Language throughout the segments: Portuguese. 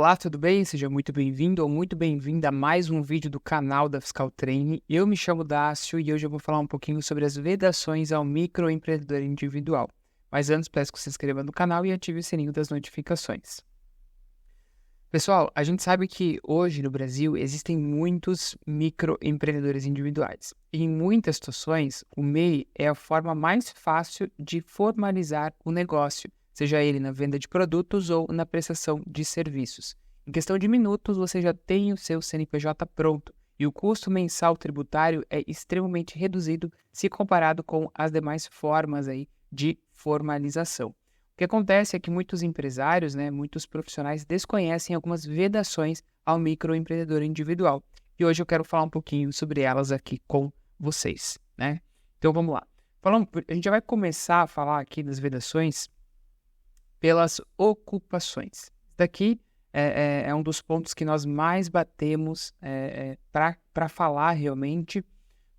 Olá, tudo bem? Seja muito bem-vindo ou muito bem-vinda a mais um vídeo do canal da Fiscal Training. Eu me chamo Dácio e hoje eu vou falar um pouquinho sobre as vedações ao microempreendedor individual. Mas antes, peço que se inscreva no canal e ative o sininho das notificações. Pessoal, a gente sabe que hoje no Brasil existem muitos microempreendedores individuais. E em muitas situações, o MEI é a forma mais fácil de formalizar o negócio, seja ele na venda de produtos ou na prestação de serviços. Em questão de minutos, você já tem o seu CNPJ pronto e o custo mensal tributário é extremamente reduzido se comparado com as demais formas aí de formalização. O que acontece é que muitos empresários, muitos profissionais desconhecem algumas vedações ao microempreendedor individual. E hoje eu quero falar um pouquinho sobre elas aqui com vocês, né? Então vamos lá. A gente já vai começar a falar aqui das vedações pelas ocupações. Isso daqui é um dos pontos que nós mais batemos para falar realmente,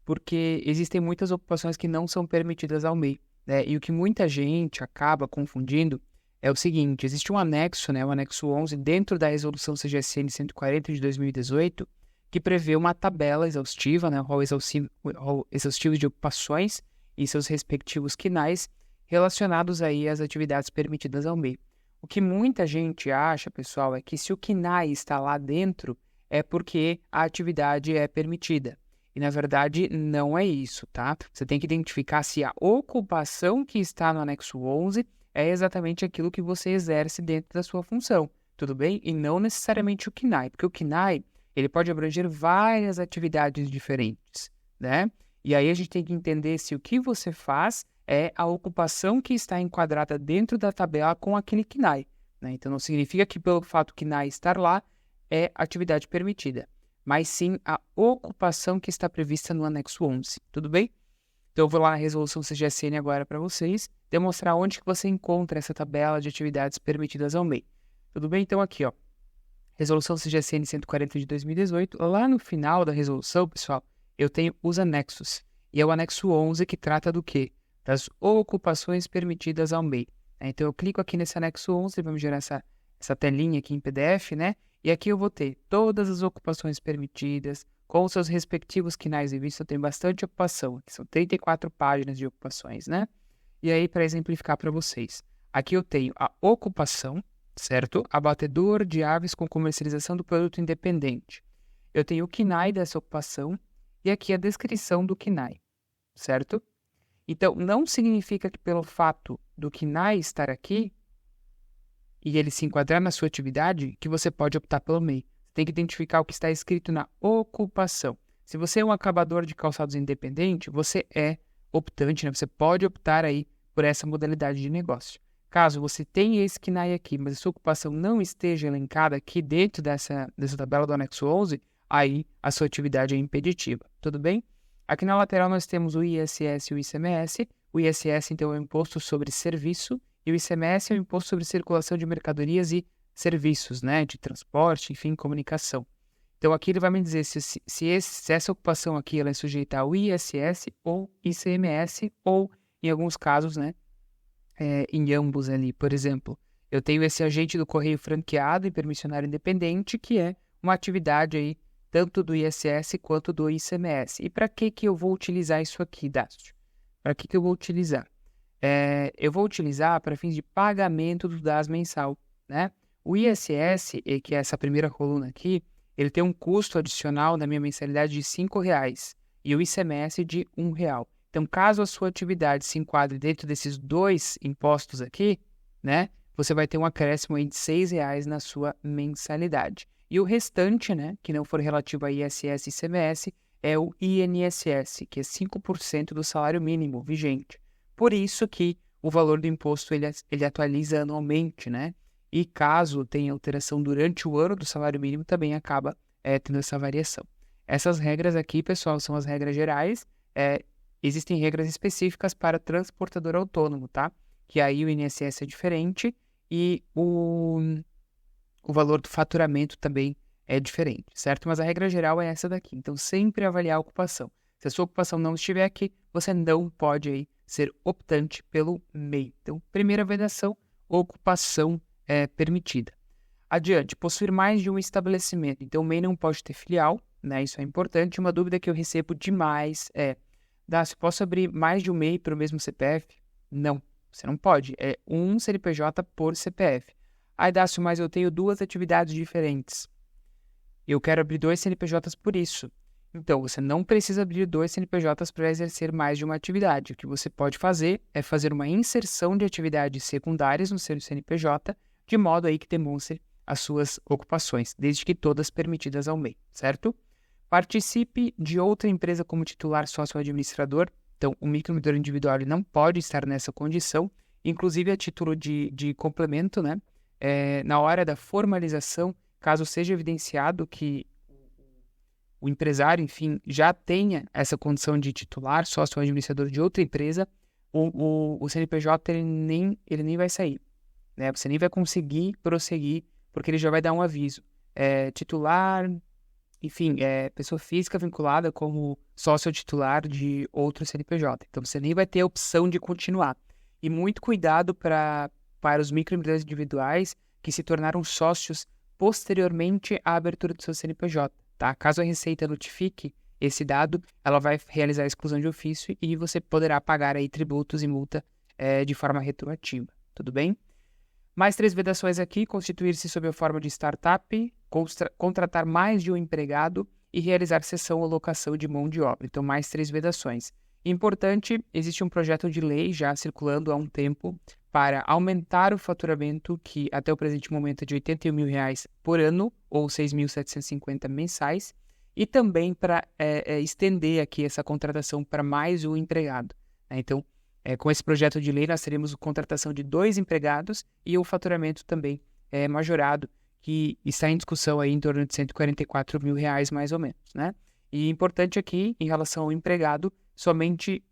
porque existem muitas ocupações que não são permitidas ao MEI. E o que muita gente acaba confundindo é o seguinte: existe um anexo, o anexo 11, dentro da resolução CGSN 140 de 2018, que prevê uma tabela exaustiva, rol exaustivo de ocupações e seus respectivos quinais relacionados aí às atividades permitidas ao MEI. O que muita gente acha, pessoal, é que se o quinai está lá dentro, é porque a atividade é permitida. E, na verdade, não é isso, tá? Você tem que identificar se a ocupação que está no anexo 11 é exatamente aquilo que você exerce dentro da sua função, tudo bem? E não necessariamente o quinai, porque o quinai, ele pode abranger várias atividades diferentes, né? E aí a gente tem que entender se o que você faz é a ocupação que está enquadrada dentro da tabela com aquele quinai, né? Então, não significa que pelo fato do quinai estar lá é atividade permitida, mas sim a ocupação que está prevista no anexo 11, tudo bem? Então eu vou lá na resolução CGSN agora para vocês, demonstrar onde que você encontra essa tabela de atividades permitidas ao MEI. Tudo bem? Então aqui, resolução CGSN 140 de 2018, lá no final da resolução, pessoal, eu tenho os anexos, e é o anexo 11 que trata do quê? Das ocupações permitidas ao MEI. Então eu clico aqui nesse anexo 11, vamos gerar essa telinha aqui em PDF, né? E aqui eu vou ter todas as ocupações permitidas, com seus respectivos quinais em vista. Eu tenho bastante ocupação, aqui são 34 páginas de ocupações, né? E aí, para exemplificar para vocês, aqui eu tenho a ocupação, certo? Abatedor de aves com comercialização do produto independente. Eu tenho o quinai dessa ocupação e aqui a descrição do quinai, certo? Então, não significa que pelo fato do quinai estar aqui e ele se enquadrar na sua atividade, que você pode optar pelo MEI. Você tem que identificar o que está escrito na ocupação. Se você é um acabador de calçados independente, você é optante, Você pode optar aí por essa modalidade de negócio. Caso você tenha esse KNAI aqui, mas a sua ocupação não esteja elencada aqui dentro dessa tabela do anexo 11, aí a sua atividade é impeditiva, tudo bem? Aqui na lateral nós temos o ISS e o ICMS. O ISS, então, é o Imposto sobre Serviço, e o ICMS é o Imposto sobre Circulação de Mercadorias e Serviços, de transporte, enfim, comunicação. Então, aqui ele vai me dizer se essa ocupação aqui ela é sujeita ao ISS ou ICMS, ou, em alguns casos, em ambos ali. Por exemplo, eu tenho esse agente do correio franqueado e permissionário independente, que é uma atividade aí, tanto do ISS quanto do ICMS. E para que eu vou utilizar isso aqui, Dácio? Para que eu vou utilizar? Eu vou utilizar para fins de pagamento do DAS mensal, né? O ISS, que é essa primeira coluna aqui, ele tem um custo adicional na minha mensalidade de R$5 e o ICMS de R$1. Então, caso a sua atividade se enquadre dentro desses dois impostos aqui, você vai ter um acréscimo aí de R$6 na sua mensalidade. E o restante, que não for relativo a ISS e ICMS, é o INSS, que é 5% do salário mínimo vigente. Por isso que o valor do imposto ele atualiza anualmente, E caso tenha alteração durante o ano do salário mínimo, também acaba tendo essa variação. Essas regras aqui, pessoal, são as regras gerais. Existem regras específicas para transportador autônomo, tá? Que aí o INSS é diferente e o valor do faturamento também é diferente, certo? Mas a regra geral é essa daqui. Então, sempre avaliar a ocupação. Se a sua ocupação não estiver aqui, você não pode aí ser optante pelo MEI. Então, primeira vedação, ocupação permitida. Adiante, possuir mais de um estabelecimento. Então, o MEI não pode ter filial, né? Isso é importante. Uma dúvida que eu recebo demais é: Dácio, posso abrir mais de um MEI para o mesmo CPF? Não, você não pode. É um CNPJ por CPF. Ai, Dácio, mas eu tenho duas atividades diferentes. Eu quero abrir dois CNPJs por isso. Então, você não precisa abrir dois CNPJs para exercer mais de uma atividade. O que você pode fazer é fazer uma inserção de atividades secundárias no seu CNPJ, de modo aí que demonstre as suas ocupações, desde que todas permitidas ao MEI, certo? Participe de outra empresa como titular sócio-administrador. Então, o microempreendedor individual ele não pode estar nessa condição, inclusive a título de complemento, né? Na hora da formalização, caso seja evidenciado que o empresário, enfim, já tenha essa condição de titular, sócio ou administrador de outra empresa, o CNPJ ele nem vai sair, né? Você nem vai conseguir prosseguir, porque ele já vai dar um aviso. Titular, enfim, pessoa física vinculada como sócio titular de outro CNPJ. Então, você nem vai ter a opção de continuar. E muito cuidado para os microempreendedores individuais que se tornaram sócios posteriormente à abertura do seu CNPJ. Tá? Caso a Receita notifique esse dado, ela vai realizar a exclusão de ofício e você poderá pagar aí tributos e multa de forma retroativa. Tudo bem? Mais 3 vedações aqui: constituir-se sob a forma de startup, contratar mais de um empregado e realizar cessão ou locação de mão de obra. Então, mais 3 vedações. Importante, existe um projeto de lei já circulando há um tempo para aumentar o faturamento, que até o presente momento é de R$ 81 mil por ano, ou 6.750 mensais, e também para estender aqui essa contratação para mais um empregado, né? Então, com esse projeto de lei, nós teremos a contratação de 2 empregados e o faturamento também majorado, que está em discussão aí em torno de R$ 144 mil mais ou menos, né? E importante aqui, em relação ao empregado, somente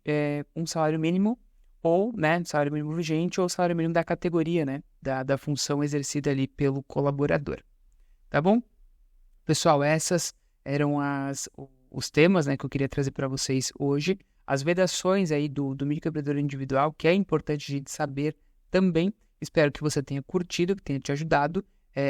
um salário mínimo ou, né, salário mínimo vigente ou salário mínimo da categoria, né, da função exercida ali pelo colaborador. Tá bom? Pessoal, essas eram os temas, né, que eu queria trazer para vocês hoje. As vedações aí do microempreendedor individual, que é importante a gente saber também. Espero que você tenha curtido, que tenha te ajudado.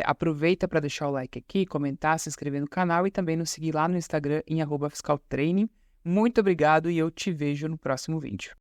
Aproveita para deixar o like aqui, comentar, se inscrever no canal e também nos seguir lá no Instagram em @fiscaltraining. Muito obrigado e eu te vejo no próximo vídeo.